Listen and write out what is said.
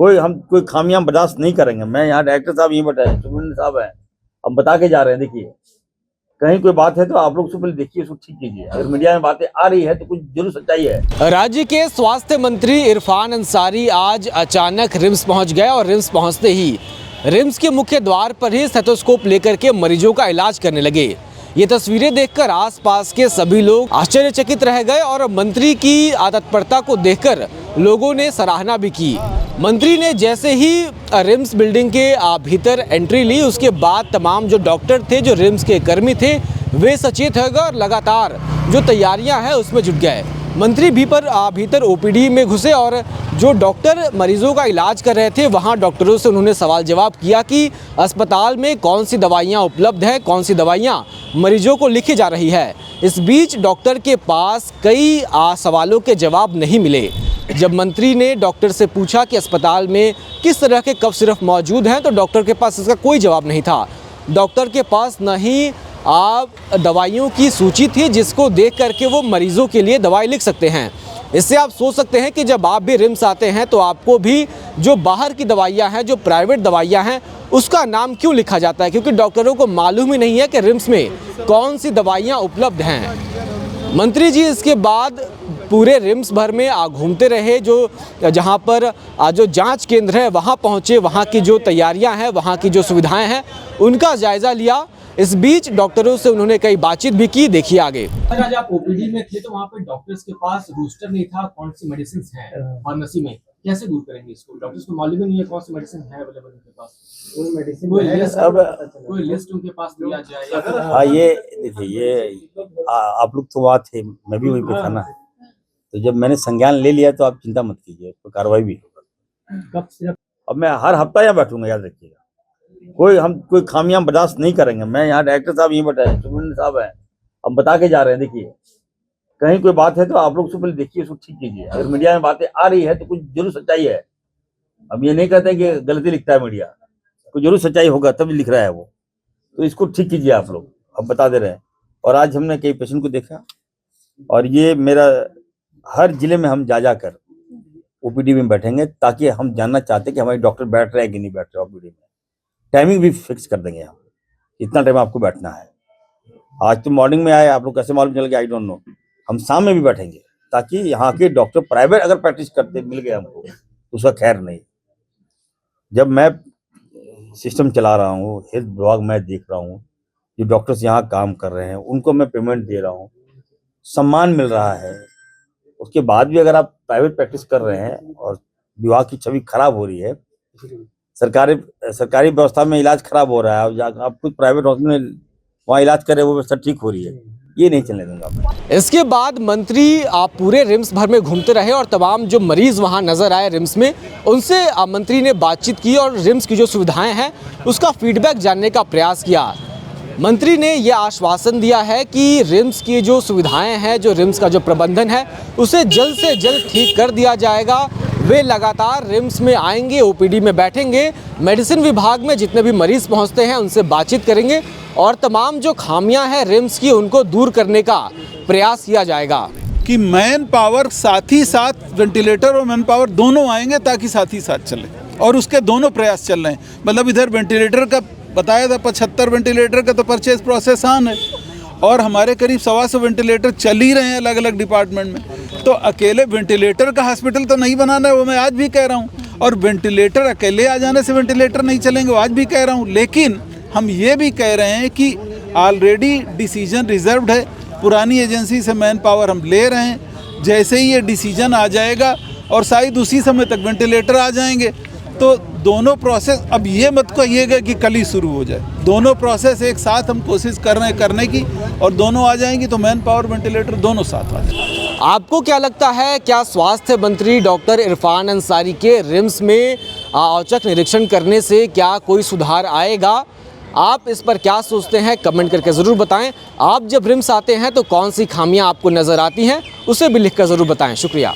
कोई खामियां बर्दाश्त नहीं करेंगे। मैं यहाँ डायरेक्टर साहब यही बताए, सुब्रमण्यम साहब है, हम बता के जा रहे हैं। देखिए, कहीं कोई बात है तो आप लोग उसको पहले देखिए, उसको ठीक कीजिए। अगर मीडिया में बातें आ रही है तो कुछ जरूर सच्चाई है। राज्य के स्वास्थ्य मंत्री इरफान अंसारी आज अचानक रिम्स पहुंच गए और रिम्स पहुंचते ही रिम्स के मुख्य द्वार पर ही स्टेथोस्कोप लेकर के मरीजों का इलाज करने लगे। ये तस्वीरें देखकर आसपास के सभी लोग आश्चर्यचकित रह गए और मंत्री की तत्परता को देखकर लोगों ने सराहना भी की। मंत्री ने जैसे ही रिम्स बिल्डिंग के भीतर एंट्री ली, उसके बाद तमाम जो डॉक्टर थे, जो रिम्स के कर्मी थे, वे सचेत हो गए और लगातार जो तैयारियां हैं उसमें जुट गए। मंत्री भीतर ओपीडी में घुसे और जो डॉक्टर मरीजों का इलाज कर रहे थे, वहां डॉक्टरों से उन्होंने सवाल जवाब किया कि अस्पताल में कौन सी दवाइयां उपलब्ध है, कौन सी दवाइयां मरीजों को लिखी जा रही है। इस बीच डॉक्टर के पास कई सवालों के जवाब नहीं मिले। जब मंत्री ने डॉक्टर से पूछा कि अस्पताल में किस तरह के कफ सिरप मौजूद हैं, तो डॉक्टर के पास इसका कोई जवाब नहीं था। डॉक्टर के पास न ही दवाइयों की सूची थी जिसको देख करके वो मरीजों के लिए दवाई लिख सकते हैं। इससे आप सोच सकते हैं कि जब आप भी रिम्स आते हैं तो आपको भी जो बाहर की दवाइयां हैं, जो प्राइवेट दवाइयां हैं, उसका नाम क्यों लिखा जाता है, क्योंकि डॉक्टरों को मालूम ही नहीं है कि रिम्स में कौन सी दवाइयां उपलब्ध हैं। मंत्री जी इसके बाद पूरे रिम्स भर में घूमते रहे, जो जहां पर जो जांच केंद्र है वहां पहुंचे, वहां की जो तैयारियां हैं, वहां की जो सुविधाएं हैं, उनका जायजा लिया। इस बीच डॉक्टरों से उन्होंने कई बातचीत भी की। देखिए आगे। आज आप ओपीडी में थे तो वहाँ पे डॉक्टर्स के पास रोस्टर नहीं था, कौन सी मेडिसिन है फार्मेसी में, कैसे दूर करेंगे इसको? डॉक्टर्स को मालूम ही नहीं है कौन सी मेडिसिन है अवेलेबल उनके पास। कोई लिस्ट उनके पास दिया जाए। हाँ, ये देखिए, ये आप लोग तो बात थे, मैं भी वहीं पे था ना, तो जब मैंने संज्ञान ले लिया तो आप चिंता मत कीजिए, तो कार्रवाई भी होगा। अब मैं हर हफ्ता यहाँ बैठूंगा, याद रखिएगा। कोई खामियां बर्दाश्त नहीं करेंगे। मैं यहाँ डायरेक्टर साहब यही बताए, सुब्रमण्यम साहब है, हम बता के जा रहे हैं। देखिए, कहीं कोई बात है तो आप लोग उसको पहले देखिए, उसको ठीक कीजिए। अगर मीडिया में बातें आ रही है तो कुछ जरूर सच्चाई है। अब ये नहीं कहते कि गलती लिखता है मीडिया, कुछ जरूर सच्चाई होगा तभी लिख रहा है वो, तो इसको ठीक कीजिए आप लोग, अब बता दे रहे हैं। और आज हमने कई पेशेंट को देखा, और ये मेरा हर जिले में हम जा कर ओपीडी में बैठेंगे, ताकि हम जानना चाहते हैं कि हमारे डॉक्टर बैठ रहे हैं कि नहीं बैठ रहे ओपीडी में। टाइमिंग भी फिक्स कर देंगे हम, इतना टाइम आपको बैठना है। आज तो मॉर्निंग में आए, आप लोग कैसे मालूम चल गया, आई डोंट नो। हम शाम में भी बैठेंगे, ताकि यहाँ के डॉक्टर प्राइवेट अगर प्रैक्टिस करते मिल गए हमको तो उसका खैर नहीं। जब मैं सिस्टम चला रहा हूँ, हेल्थ विभाग मैं देख रहा हूँ, जो डॉक्टर्स यहाँ काम कर रहे हैं उनको मैं पेमेंट दे रहा हूँ, सम्मान मिल रहा है, उसके बाद भी अगर आप प्राइवेट प्रैक्टिस कर रहे हैं और विभाग की छवि खराब हो रही है, सरकारी व्यवस्था में इलाज खराब हो रहा है, आप कुछ प्राइवेट हॉस्पिटल में वहाँ इलाज करें, वो व्यवस्था ठीक हो रही है, ये नहीं चलने दूंगा। इसके बाद मंत्री पूरे रिम्स भर में घूमते रहे और तमाम जो मरीज वहां नजर आए रिम्स में, उनसे मंत्री ने बातचीत की और रिम्स की जो सुविधाएं हैं उसका फीडबैक जानने का प्रयास किया। मंत्री ने यह आश्वासन दिया है कि रिम्स की जो सुविधाएं हैं, जो रिम्स का जो प्रबंधन है, उसे जल्द से जल्द ठीक कर दिया जाएगा। वे लगातार रिम्स में आएंगे, ओपीडी में बैठेंगे, मेडिसिन विभाग में जितने भी मरीज पहुंचते हैं उनसे बातचीत करेंगे और तमाम जो खामियां हैं रिम्स की उनको दूर करने का प्रयास किया जाएगा। कि मैन पावर साथ ही साथ वेंटिलेटर और मैन पावर दोनों आएंगे, ताकि साथ ही साथ चले, और उसके दोनों प्रयास चल रहे हैं। मतलब इधर वेंटिलेटर का बताया था, 75 वेंटिलेटर का तो परचेज प्रोसेस ऑन है, और हमारे करीब 125 वेंटिलेटर चल ही रहे हैं अलग अलग डिपार्टमेंट में। तो अकेले वेंटिलेटर का हॉस्पिटल तो नहीं बनाना है, वो मैं आज भी कह रहा हूँ, और वेंटिलेटर अकेले आ जाने से वेंटिलेटर नहीं चलेंगे, वो आज भी कह रहा हूँ। लेकिन हम ये भी कह रहे हैं कि ऑलरेडी डिसीजन रिजर्व्ड है, पुरानी एजेंसी से मैन पावर हम ले रहे हैं। जैसे ही ये डिसीजन आ जाएगा और शायद उसी समय तक वेंटिलेटर आ जाएंगे, तो दोनों प्रोसेस, अब ये मत कहिएगा कि कल ही शुरू हो जाए, दोनों प्रोसेस एक साथ हम कोशिश कर रहे हैं करने की, और दोनों आ जाएंगी तो मैन पावर वेंटिलेटर दोनों साथ आ जाएंगे। आपको क्या लगता है, क्या स्वास्थ्य मंत्री डॉक्टर इरफान अंसारी के रिम्स में औचक निरीक्षण करने से क्या कोई सुधार आएगा? आप इस पर क्या सोचते हैं, कमेंट करके ज़रूर बताएं। आप जब रिम्स आते हैं तो कौन सी खामियां आपको नज़र आती हैं, उसे भी लिखकर ज़रूर बताएं। शुक्रिया।